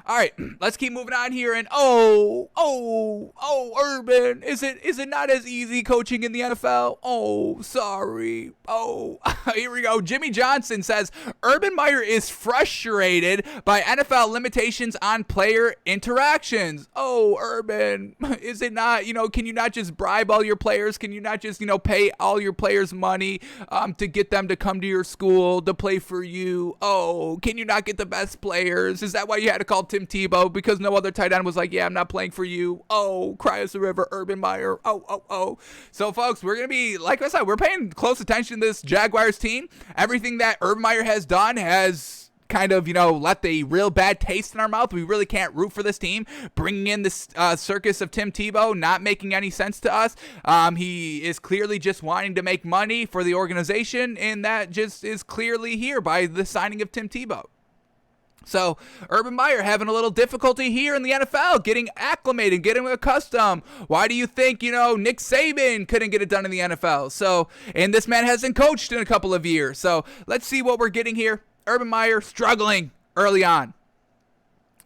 All right, let's keep moving on here. And Urban, is it not as easy coaching in the NFL? Oh, sorry. Oh, here we go. Jimmy Johnson says Urban Meyer is frustrated by NFL limitations on player interactions. Oh, Urban, is it not? Can you not just bribe all your players? Can you not just pay all your players money to get them to come to your school to play for you? Oh, can you not get the best players? Is that why you had to call Tim Tebow? Because no other tight end was like, yeah, I'm not playing for you. Oh, cry us a river, Urban Meyer. Oh. So, folks, we're going to be, like I said, we're paying close attention to this Jaguars team. Everything that Urban Meyer has done has kind of, let the real bad taste in our mouth. We really can't root for this team. Bringing in this circus of Tim Tebow, not making any sense to us. He is clearly just wanting to make money for the organization, and that just is clearly here by the signing of Tim Tebow. So, Urban Meyer having a little difficulty here in the NFL, getting acclimated, getting accustomed. Why do you think, Nick Saban couldn't get it done in the NFL? So, and this man hasn't coached in a couple of years. So, let's see what we're getting here. Urban Meyer struggling early on.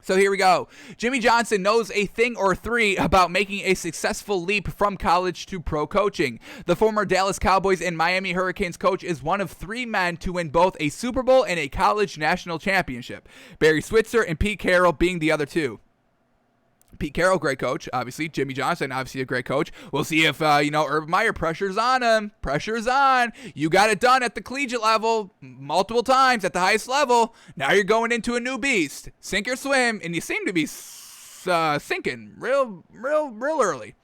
So here we go. Jimmy Johnson knows a thing or three about making a successful leap from college to pro coaching. The former Dallas Cowboys and Miami Hurricanes coach is one of three men to win both a Super Bowl and a college national championship. Barry Switzer and Pete Carroll being the other two. Pete Carroll, great coach, obviously. Jimmy Johnson, obviously a great coach. We'll see if, Urban Meyer pressure's on him. Pressure's on. You got it done at the collegiate level multiple times at the highest level. Now you're going into a new beast. Sink or swim, and you seem to be sinking real early.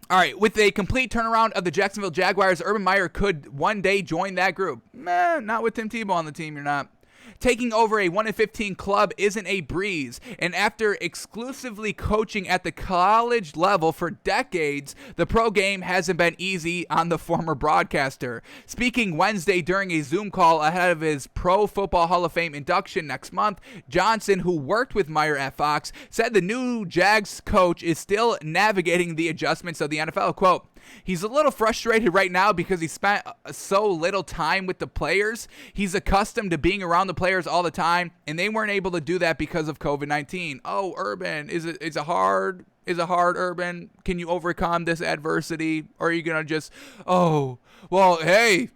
All right, with a complete turnaround of the Jacksonville Jaguars, Urban Meyer could one day join that group. Not with Tim Tebow on the team, you're not. Taking over a 1-15 club isn't a breeze, and after exclusively coaching at the college level for decades, the pro game hasn't been easy on the former broadcaster. Speaking Wednesday during a Zoom call ahead of his Pro Football Hall of Fame induction next month, Johnson, who worked with Meyer at Fox, said the new Jags coach is still navigating the adjustments of the NFL. Quote, he's a little frustrated right now because he spent so little time with the players. He's accustomed to being around the players all the time, and they weren't able to do that because of COVID-19. Oh, Urban, is it hard, Urban? Can you overcome this adversity? Or are you going to just, hey,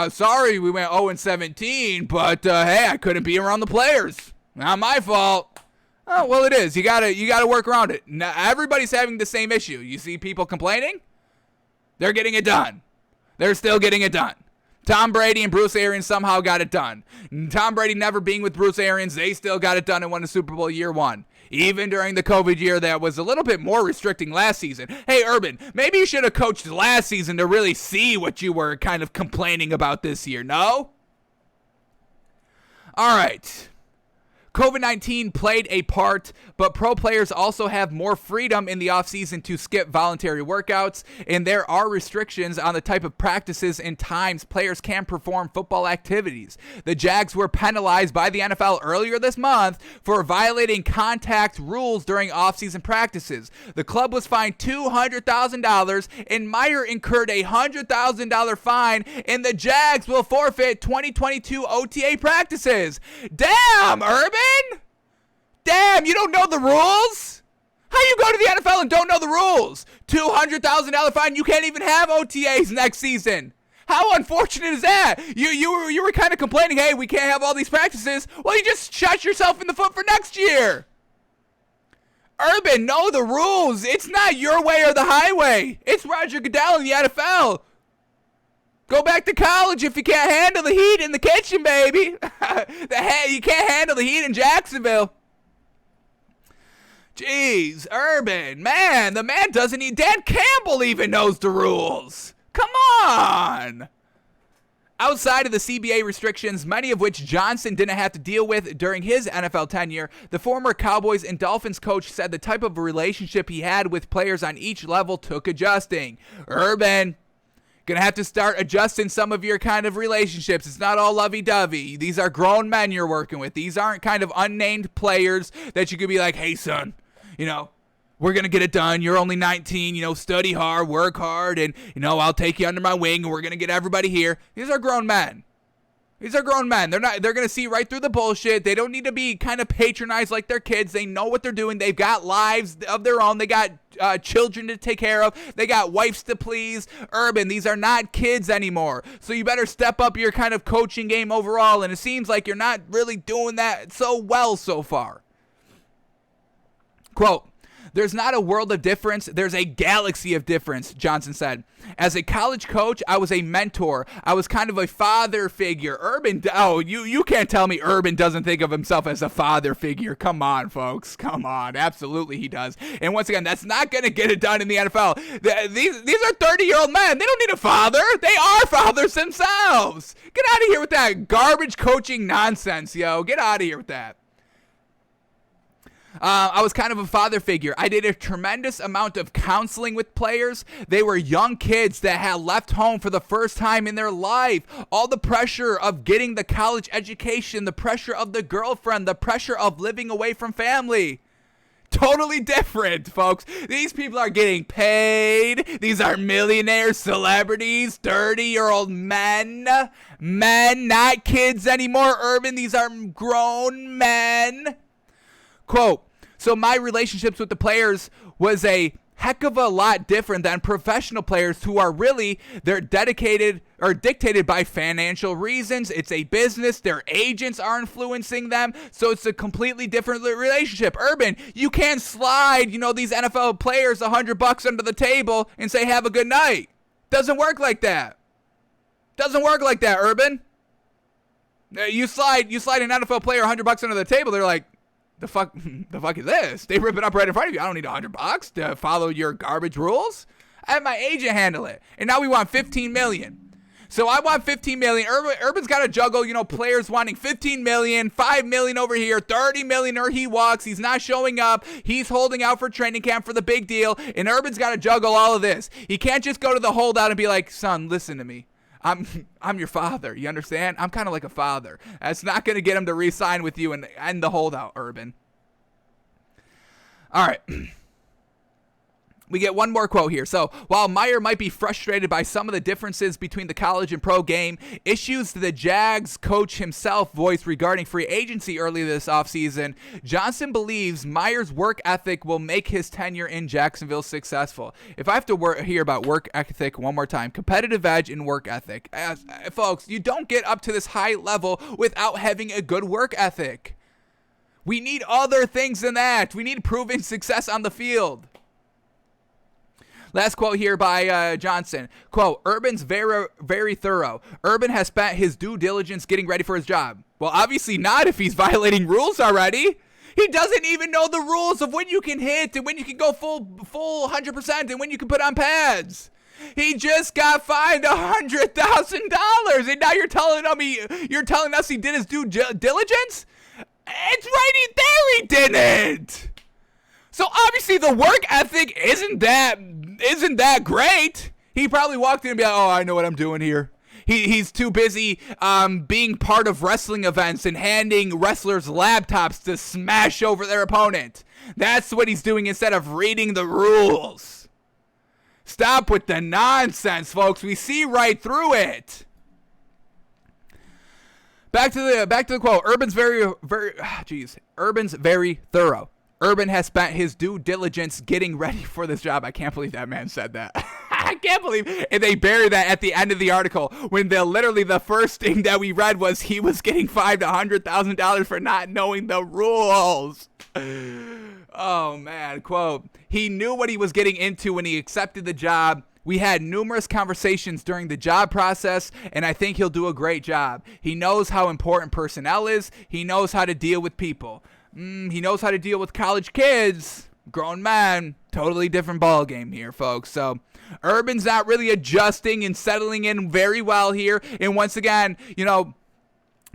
sorry we went 0-17, but hey, I couldn't be around the players. Not my fault. Oh, well, it is. You gotta work around it. Now, everybody's having the same issue. You see people complaining? They're getting it done. They're still getting it done. Tom Brady and Bruce Arians somehow got it done. Tom Brady never being with Bruce Arians, they still got it done and won the Super Bowl year one. Even during the COVID year that was a little bit more restricting last season. Hey, Urban, maybe you should have coached last season to really see what you were kind of complaining about this year, no? All right. COVID-19 played a part, but pro players also have more freedom in the offseason to skip voluntary workouts, and there are restrictions on the type of practices and times players can perform football activities. The Jags were penalized by the NFL earlier this month for violating contact rules during offseason practices. The club was fined $200,000, and Meyer incurred a $100,000 fine, and the Jags will forfeit 2022 OTA practices. Damn, Urban! Damn, you don't know the rules? How you go to the NFL and don't know the rules? $200,000 fine, you can't even have OTAs next season. How unfortunate is that? You were kind of complaining, hey, we can't have all these practices. Well, you just shot yourself in the foot for next year. Urban, know the rules. It's not your way or the highway. It's Roger Goodell in the NFL. Go back to college if you can't handle the heat in the kitchen, baby. You can't handle the heat in Jacksonville. Jeez, Urban, man, the man doesn't need. Dan Campbell even knows the rules. Come on. Outside of the CBA restrictions, many of which Johnson didn't have to deal with during his NFL tenure, the former Cowboys and Dolphins coach said the type of relationship he had with players on each level took adjusting. Urban, gonna have to start adjusting some of your kind of relationships. It's not all lovey-dovey. These are grown men you're working with. These aren't kind of unnamed players that you could be like, hey, son, we're going to get it done. You're only 19, study hard, work hard, and, I'll take you under my wing, and we're going to get everybody here. These are grown men. These are grown men. They're going to see right through the bullshit. They don't need to be kind of patronized like their kids. They know what they're doing. They've got lives of their own. They got children to take care of. They got wives to please. Urban, these are not kids anymore. So you better step up your kind of coaching game overall. And it seems like you're not really doing that so well so far. Quote, "There's not a world of difference. There's a galaxy of difference," Johnson said. "As a college coach, I was a mentor. I was kind of a father figure." Urban, you can't tell me Urban doesn't think of himself as a father figure. Come on, folks. Come on. Absolutely he does. And once again, that's not going to get it done in the NFL. These are 30-year-old men. They don't need a father. They are fathers themselves. Get out of here with that garbage coaching nonsense, yo. Get out of here with that. I was kind of a father figure. I did a tremendous amount of counseling with players. They were young kids that had left home for the first time in their life. All the pressure of getting the college education, the pressure of the girlfriend, the pressure of living away from family. Totally different, folks. These people are getting paid. These are millionaires, celebrities, 30-year-old men. Men, not kids anymore, Urban. These are grown men. Quote, "So my relationships with the players was a heck of a lot different than professional players who are really, they're dedicated or dictated by financial reasons. It's a business. Their agents are influencing them. So it's a completely different relationship." Urban, you can't slide, these NFL players $100 under the table and say, "Have a good night." Doesn't work like that. Doesn't work like that, Urban. You slide an NFL player $100 under the table. They're like, the fuck is this? They rip it up right in front of you. I don't need $100 to follow your garbage rules. I have my agent handle it. And now we want $15 million. So I want $15 million. Urban's got to juggle, players wanting $15 million, $5 million over here, $30 million, or he walks. He's not showing up. He's holding out for training camp for the big deal. And Urban's got to juggle all of this. He can't just go to the holdout and be like, "Son, listen to me. I'm your father. You understand? I'm kind of like a father." That's not going to get him to re-sign with you and end the holdout, Urban. All right. We get one more quote here. "So while Meyer might be frustrated by some of the differences between the college and pro game, issues the Jags coach himself voiced regarding free agency early this offseason, Johnson believes Meyer's work ethic will make his tenure in Jacksonville successful." If I have to hear about work ethic one more time, competitive edge and work ethic. Folks, you don't get up to this high level without having a good work ethic. We need other things than that. We need proven success on the field. Last quote here by Johnson. Quote, "Urban's very, very thorough. Urban has spent his due diligence getting ready for his job." Well, obviously not if he's violating rules already. He doesn't even know the rules of when you can hit and when you can go full 100% and when you can put on pads. He just got fined $100,000, and now you're telling us he did his due diligence? It's right there he didn't. So obviously the work ethic isn't that great. He probably walked in and be like, "Oh, I know what I'm doing here." He's too busy being part of wrestling events and handing wrestlers laptops to smash over their opponent. That's what he's doing instead of reading the rules. Stop with the nonsense, folks. We see right through it. Back to the quote. Urban's very thorough. Urban has spent his due diligence getting ready for this job. I can't believe that man said that. I can't believe it. And they buried that at the end of the article when literally the first thing that we read was he was getting fined $100,000 for not knowing the rules. Oh, man. Quote, "He knew what he was getting into when he accepted the job. We had numerous conversations during the job process, and I think he'll do a great job. He knows how important personnel is. He knows how to deal with people. He knows how to deal with college kids, grown men." Totally different ball game here, folks. So Urban's not really adjusting and settling in very well here. And once again,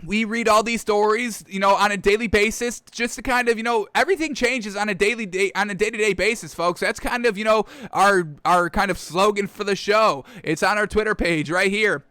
we read all these stories, on a daily basis, just to kind of, everything changes on a day-to-day basis, folks. That's kind of, our kind of slogan for the show. It's on our Twitter page right here.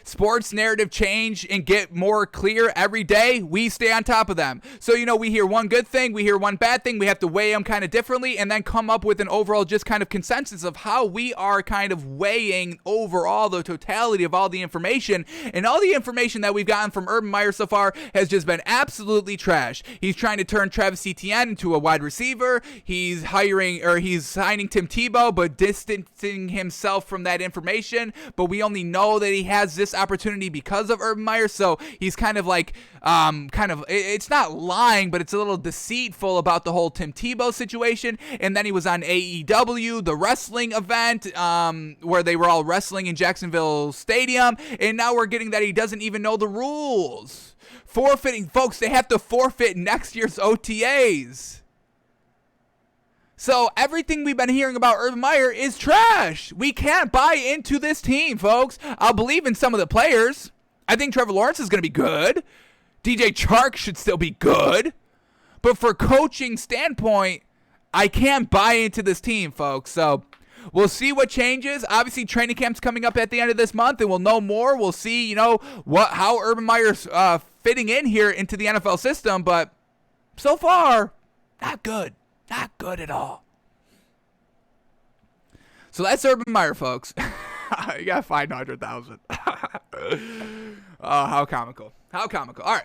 sports narrative change and get more clear every day, we stay on top of them. So, we hear one good thing, we hear one bad thing, we have to weigh them kind of differently and then come up with an overall just kind of consensus of how we are kind of weighing overall the totality of all the information. And all the information that we've gotten from Urban Meyer so far has just been absolutely trash. He's trying to turn Travis Etienne into a wide receiver. He's signing Tim Tebow, but distancing himself from that information. But we only know that he has this opportunity because of Urban Meyer, so he's kind of like it's not lying, but it's a little deceitful about the whole Tim Tebow situation. And then he was on AEW, the wrestling event, where they were all wrestling in Jacksonville Stadium, and now we're getting that he doesn't even know the rules. Forfeiting, folks, they have to forfeit next year's OTAs. So everything we've been hearing about Urban Meyer is trash. We can't buy into this team, folks. I'll believe in some of the players. I think Trevor Lawrence is going to be good. DJ Chark should still be good. But for coaching standpoint, I can't buy into this team, folks. So we'll see what changes. Obviously, training camp's coming up at the end of this month, and we'll know more. We'll see, how Urban Meyer's fitting in here into the NFL system. But so far, not good. Not good at all. So that's Urban Meyer, folks. You got 500,000. Oh, how comical. How comical. All right.